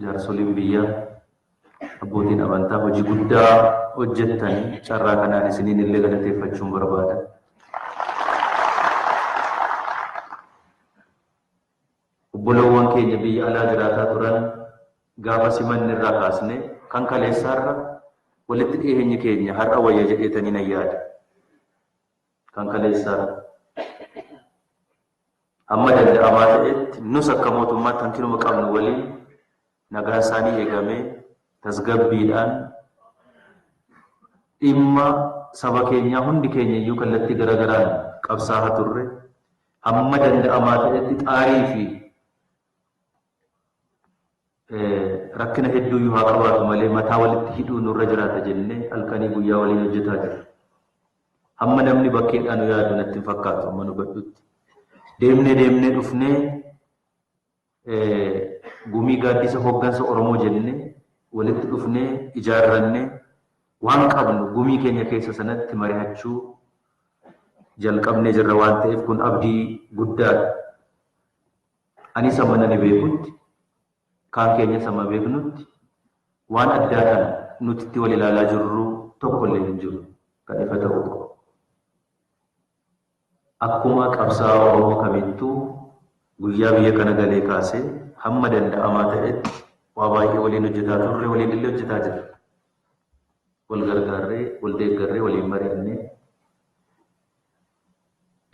jaarsolin biyya abbootiin amantaa hojii guddaa hojjettanii carraa kanaan isiniin illee galateeffachuun barbaada. Obboloowwan keenya biyya alaa jiraataa turan gaafa simanni irraa kaasne kan kaleessaarra walitti dhiyeenyi keenya har'a wayya jedheetanii nan yaada. Kan kaleessaarra amma danda'amaa ta'etti nus akka mootummaatti hanqinuma qabnu waliin nagaa isaanii eegamee tasgabbiidhaan dhimma saba keenyaa hundi keenya iyyuu kallattii garagaraan qabsaa'aa turre hamma danda'amaa ta'etti xaarii fi rakkina hedduu iyyuu haa qabaatu malee mataa walitti hidhuu nurra jiraata jennee halkanii guyyaa waliin hojjetaa jirra. Hamma namni bakkeedhaan yaadu natti hin fakkaatu amma nu badhutti. Deemnee dhufnee gumii gaaddisa hoggansa Oromoo jennee walitti dhufnee ijaarrannee waan qabnu gumii keenya keessa sanatti mari'achuu jalqabnee jirra waan ta'eef kun abdii guddaadha. Ani sama nani beekutti kaan keenya sama beeknutti waan addaa kana nuti itti wal ilaalaa jirru tokkollee hin jiru kan ifa ta'uu qabu. Akkuma qabsaa'aa Oromoo kamittuu guyyaa biyya kana galee kaasee hamma danda'amaa ta'etti waa baay'ee waliin hojjetaa turre waliin illee hojjetaa jirra. Wal gargaarree, wal deeggarree, waliin mari'annee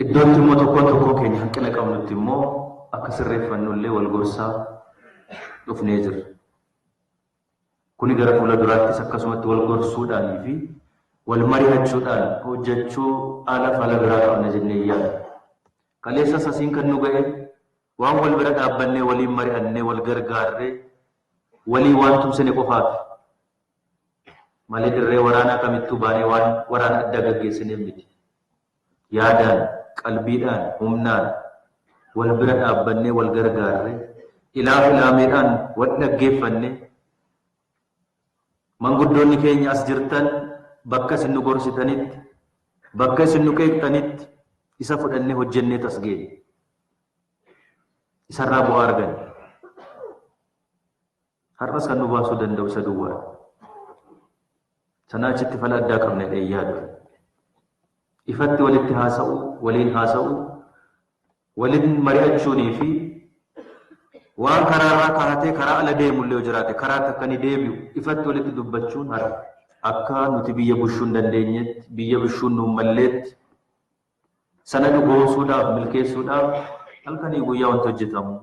iddootti immoo tokkoon keenya hanqina qabnutti immoo akka sirreeffannullee wal gorsaa dhufnee jirra. Kuni gara fuula duraattis akkasumatti wal gorsuudhaanii fi wal mari'achuudhaan hojjechuu haala fala biraa qabna jennee yaadna. Kaleessa sasiin kan nu ga'e waan wal bira dhaabbannee waliin mari'annee wal gargaarree walii waan tumsine qofaaf malee dirree waraanaa kamittuu baanee waan waraana addaa gaggeessineef miti. Yaadaan, qalbiidhaan, humnaan wal bira dhaabbannee wal gargaarree ilaameedhaan wal dhaggeeffannee manguddoonni keenya as jirtan bakka isin nu gorsitanitti bakka isin nu qeeqxanitti isa fudhannee hojjennee tasgeenye isarraa bu'aa arganne. Har'as kan nu baasuu danda'u isa duwwaa. Sanaa achitti fala addaa qabna jedhee yaadu. Ifatti walitti haasa'u, waliin haasa'u, waliin mari'achuunii fi waan karaarraa kaatee karaa ala deemullee yoo jiraate karaa akka ni deebi'u ifatti walitti dubbachuun har'a akka nuti biyya bulchuu hin dandeenyetti biyya bulchuu nuun malleetti sana dhugoomsuudhaaf milkeessuudhaaf halkanii guyyaa wanti hojjetamu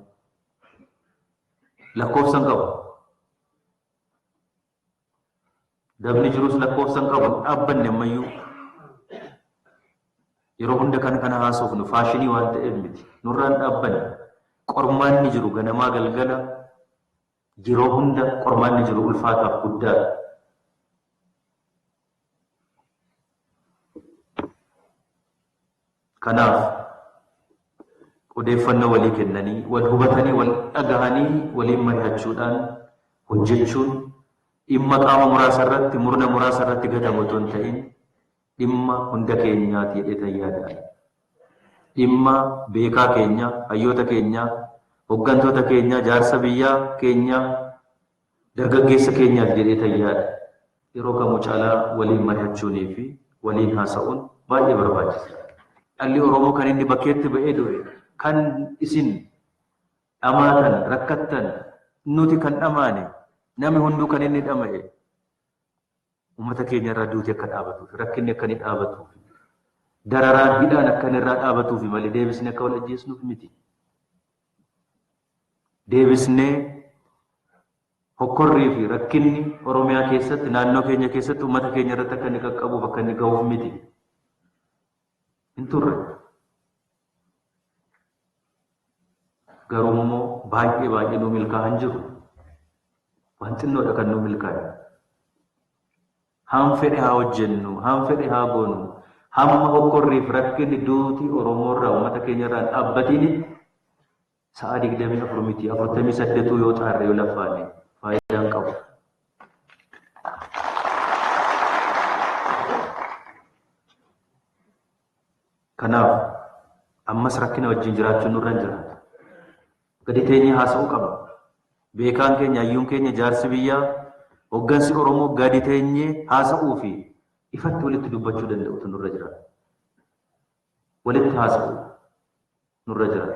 lakkoofsan qabu. Dabni jirus lakkoofsan qabu dhaabbanne ammayyuu yeroo hunda kana haasofnu faashinii waan ta'eef miti nurraan dhaabbanne. Qormaanni jiru ganamaa galgala yeroo hunda qormaanni jiru ulfaataaf guddaadha. Kanaaf odeeffannoo walii kennanii wal hubatanii wal dhagahanii waliin mari'achuudhaan hojjechuun dhimma qaama muraasa irratti murna muraasa irratti gatamu otoo hin ta'in dhimma hunda keenyaati jedhee yaada. Dhimma beekaa keenya, hayyoota keenya, hoggantoota keenya, jaarsa biyyaa keenya, dargaggeessa keenyaaf jedhee tayyaadha. Yeroo kamuu caalaa waliin mari'achuunii fi waliin haasa'uun baay'ee barbaachisaadha. Dhalli Oromoo kan inni bakkeetti ba'ee du'e, kan isin dhamaatan, rakkattan, nuti kan dhamaane, namni hunduu kan inni dhama'e, uummata keenya irraa duuti akka dhaabatuuf, rakkinni akka inni dhaabatuuf. Dararaan hidhaan akkan irraa dhaabatuufi malee deebisnee akka wal ajjeesnuuf miti. Deebisnee hokkorrii fi rakkinni Oromiyaa keessatti naannoo keenya keessatti uummata keenya irratti akka inni qaqqabuuf akka inni ga'uuf miti. Hin turre. Garuu immoo baay'ee nu milkaa'an jiru. Waan xinnoodha kan nu milkaa'e. Haan fedhe haa hojjennu, haan fedhe haa goonu. Hamma hokkorriif rakkinni duuti Oromoo irraa uummata keenya irraa dhaabbatiin sa'a 24 miti 48 yoo xaarre yoo lafaane faayidaan qabu. Kanaaf ammas rakkina wajjin jiraachuun nurra hin jiraatu. Gadi teenyee haasa'uu qaba. beekaan keenya hayyuun keenya jaarsi biyyaa hoggansi Oromoo gadi teenyee haasa'uu fi ifatti walitti dubbachuu danda'utu nurra jira. Walitti haasa'u nurra jira.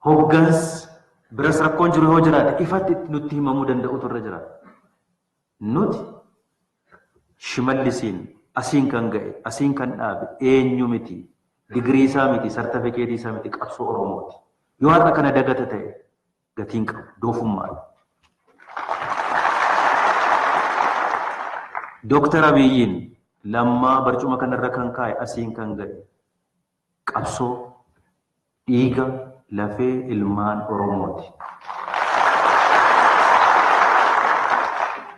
Hoggans biras rakkoon jiru yoo jiraate ifatti nutti himamuu danda'utu irra jira. Nuti Shimallisiin asiin kan ga'e, asiin kan dhaabe eenyu miti, digirii isaa miti, sartifikeetii isaa miti, qabsoo Oromooti. Yoo har'a kana dagata ta'e gatiin qabu, doofummaadha. Dooktar Abiyyiin lammaa barcuma kanarra kan kaa'e asiin kan ga'e qabsoo dhiiga lafee ilmaan Oromooti.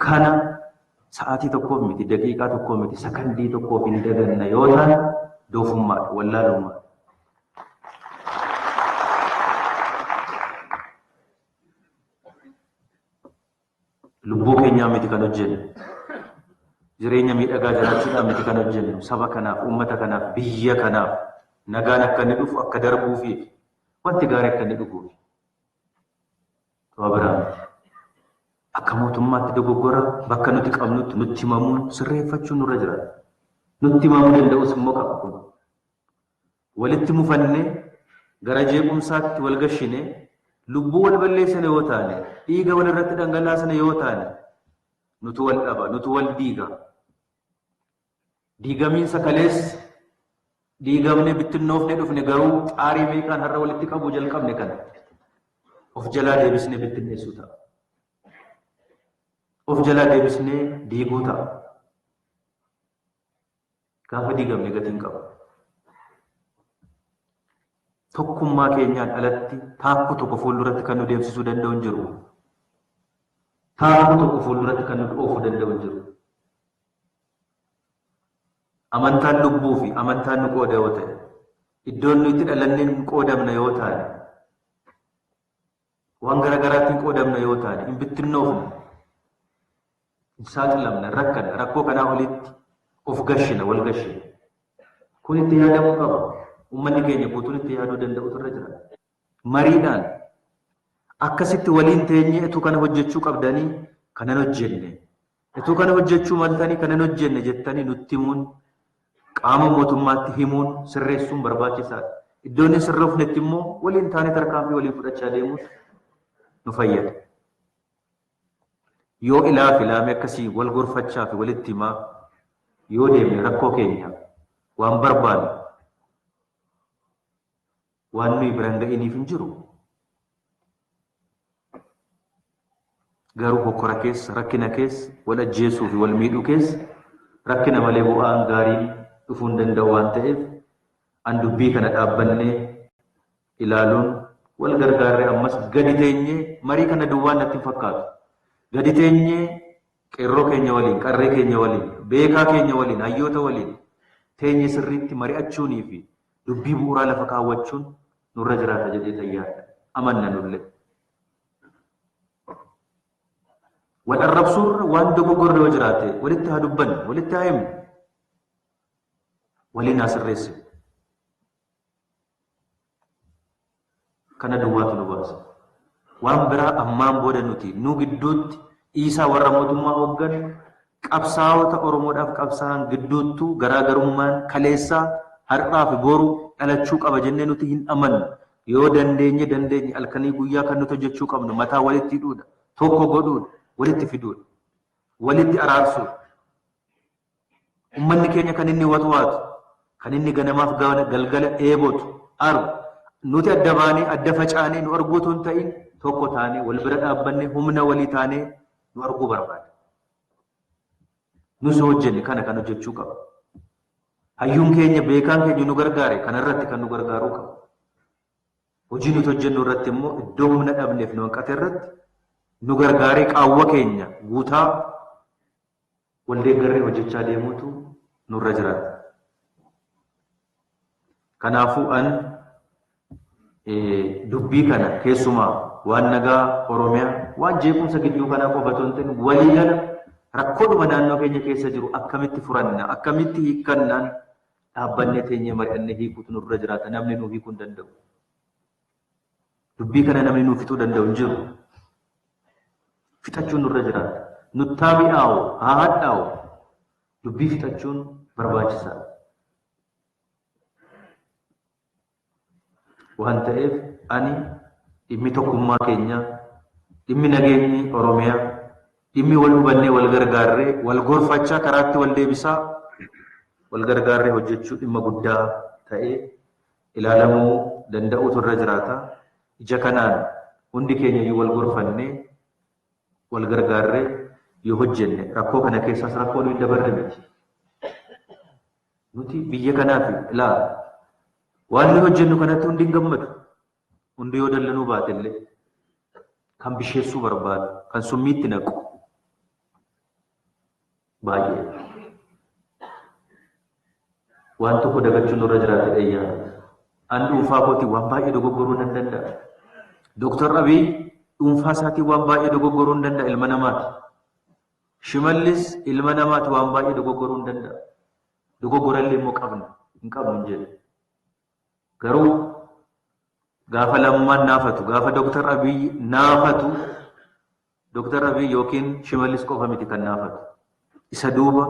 Kana sa'aatii tokkoof miti, daqiiqaa tokkoof miti, sakandii tokkoof hin daganna yoo ta'an doofummaadha, wallaalummaadha. Lubbuu keenyaa miti kan hojjennu. Jireenya miidhagaa jiraachuudhaan miti kan hojjennu. Saba kanaaf, uummata kanaaf, biyya kanaaf nagaan akka inni dhufu, akka darbuufi wanti gaarii akka inni dhufuufi. To'a biraan akka mootummaatti dogoggora bakka nuti qabnutti nutti himamuun sirreeffachuun nurra jira. Nutti himamuu danda'us immoo qaba kun. Walitti mufannee gara jeequmsaatti wal gashine lubbuu wal balleessine yoo taane, dhiiga wal irratti dhangalaasne yoo taane, nutu wal dhaba, nutu wal diiga. Diigamiinsa kalees diigamne bittinnoofne dhufne garuu xaarii meeqaan har'a walitti qabuu jalqabne kana of jalaa deebisnee bittinneessuu ta'a. Of jalaa deebisnee diiguu ta'a. Gaafa diigamne gatiin qabu. Tokkummaa keenyaan alatti taakkuu tokko fuulduratti kan nu deemsisuu danda'u hin jiru. Taakkuu tokko fuulduratti kan nu oofuu danda'u hin jiru. Amantaan lubbuu fi amantaan nu qooda yoo ta'e, iddoon nu itti dhalannee nu qoodamna yoo taane, waan garaagaraatiin qoodamna yoo taane, hin bittinnoofne, hin saaxilamne, rakkanna, rakkoo kanaa olitti of gashina, wal gashina. Kun itti yaadamuu qaba. Uummanni keenya guutuun itti yaaduu danda'utu irra jira. Mariidhaan akkasitti waliin teenyee ituu kana hojjechuu qabdanii kanan hojjenne, ituu kana hojjechuu maltanii kanan hojjenne jettanii nutti himuun, qaama mootummaatti himuun, sirreessuun barbaachisaadha. Iddoon sirreefnetti immoo waliin taanee tarkaanfii waliin fudhachaa deemuun nu fayyada. Yoo ilaame akkasii wal gorfachaa fi walitti himaa yoo deemne rakkoo keenya waan barbaadu waan nuyi biraan ga'iniif hin jiru. Garuu hokkora keessa, rakkina keessa, wal ajjeesuu fi wal miidhuu keessa rakkina malee bu'aan gaarii dhufuu hin danda'u waan ta'eef an dubbii kana dhaabbannee ilaaluun wal gargaarree ammas gadi teenyee marii kana duwwaan natti hin fakkaatu. Gadi teenyee qeerroo keenya waliin, qarree keenya waliin, beekaa keenya waliin, hayyoota waliin teenyee sirriitti mari'achuunii fi dubbii bu'uuraa lafa kaawwachuun nurra jiraata jedhee tayyaadha. Amanna nullee. Wal arrabsuurra waan dogoggorre yoo jiraate walitti haa dubbanne, walitti haa himne, waliin haa sirreessine. Kana duwwaatu nu baasa. Waan biraa ammaan booda nuti nu gidduutti dhiisaa warra mootummaa hooggan qabsaa'ota Oromoodhaaf qabsaa'an gidduuttuu garaagarummaan kaleessaa har'aa fi boru dhalachuu qaba jennee nuti hin amannu. Yoo dandeenye halkanii guyyaa kan nuti hojjechuu qabnu mataa walitti hidhuudha, tokko godhuudha, walitti fiduudha, walitti araarsuudha. Uummanni keenya kan inni watwaatu, kan inni ganamaaf galgala eebotu, aru nuti adda baanee adda facaanee nu arguutu hin ta'in tokko taanee wal bira dhaabbannee humna walii taanee nu arguu barbaada. Nus hojjenne kana kan hojjechuu qaba. Hayyuun keenya beekaan keenya nu gargaare kanarratti kan nu gargaaruu qaba. Hojii nuti hojjennu irratti immoo iddoo humna dhabneef nu hanqate irratti nu gargaaree qaawwa keenya guutaa wal deeggarree hojjechaa deemuutu nurra jiraata. Kanaafuu an dubbii kana keessumaa waan nagaa Oromiyaa waan jeequmsa gidduu kanaa qofatu hin ta'in walii gala rakkoodhuma naannoo keenya keessa jiru akkamitti furanna, akkamitti hiikkannaan dhaabbannee teenyee mari'annee hiikuutu nurra jiraata. Namni nu hiikuu hin danda'u. dubbii kana namni nuuf fixuu danda'u hin jiru. Fixachuun nurra jiraata. Nuttaa mi'aawu haa hadhaa'u dubbii fixachuun barbaachisaadha. Waan ta'eef ani dhimmi tokkummaa keenya, dhimmi nageenyi Oromiyaa, dhimmi wal hubannee wal gargaarree wal gorfachaa karaatti wal deebisaa wal gargaarree hojjechuu dhimma guddaa ta'ee ilaalamuu danda'uutu irra jiraata. Ija kanaan hundi keenya yoo wal gorfannee wal gargaarree yoo hojjenne rakkoo kana keessaas rakkoo nuyi dabarre miti. Nuti biyya kanaaf ilaala. Waan nu hojjennu kanatti hundi hin gammadu. Hundi yoo dallanuu baatellee kan bisheessuu barbaadu, kan summiitti naqu baay'ee. Waan tokko dagachuun nurra jiraate dhayyaa. An dhuunfaa kootii waan baay'ee dogoggoruu nan danda'a. Dooktar Abiy dhuunfaa isaatii waan baay'ee dogoggoruu hin danda'a ilma namaati. Shimallis ilma namaati waan baay'ee dogoggoruu hin danda'a. Dogoggorallee immoo qabna hin qabnu hin jedhu. Garuu gaafa lammaan naafatu, gaafa Dooktar Abiy naafatu, Dooktar Abiy yookiin Shimallis qofa miti kan naafatu. Isa duuba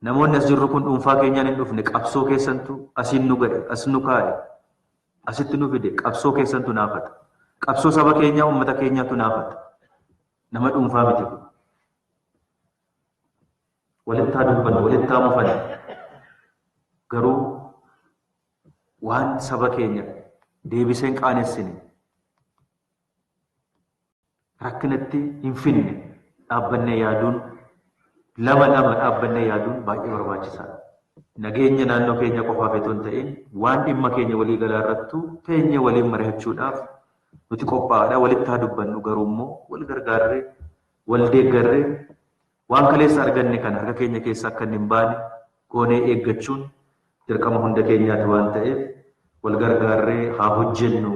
namoonni as jirru kun dhuunfaa keenyaan hin dhufne qabsoo keessantu asiin nu ga'e, as nu kaa'e, asitti nu fide qabsoo keessantu naafata. Qabsoo saba keenyaa uummata keenyaatu naafata. Nama dhuunfaa miti kun. Walittaa dubbannu, walittaa mufanne. Garuu waan saba keenya deebiseen qaanessine rakkinatti hin finne dhaabbannee yaaduun lama dhaabbannee yaaduun baay'ee barbaachisaadha. Nageenya naannoo keenya qofaaf itoo hin ta'in waan dhimma keenya walii galaa irrattu teenya waliin mari'achuudhaaf nuti qophaa'aadha. Walittaa dubbannu garuu immoo wal gargaarree wal deeggarree waan kaleessa arganne kan harka keenya keessa akka hin baane goonee eeggachuun dirqama hunda keenyaati waan ta'eef wal gargaarree haa hojjennu.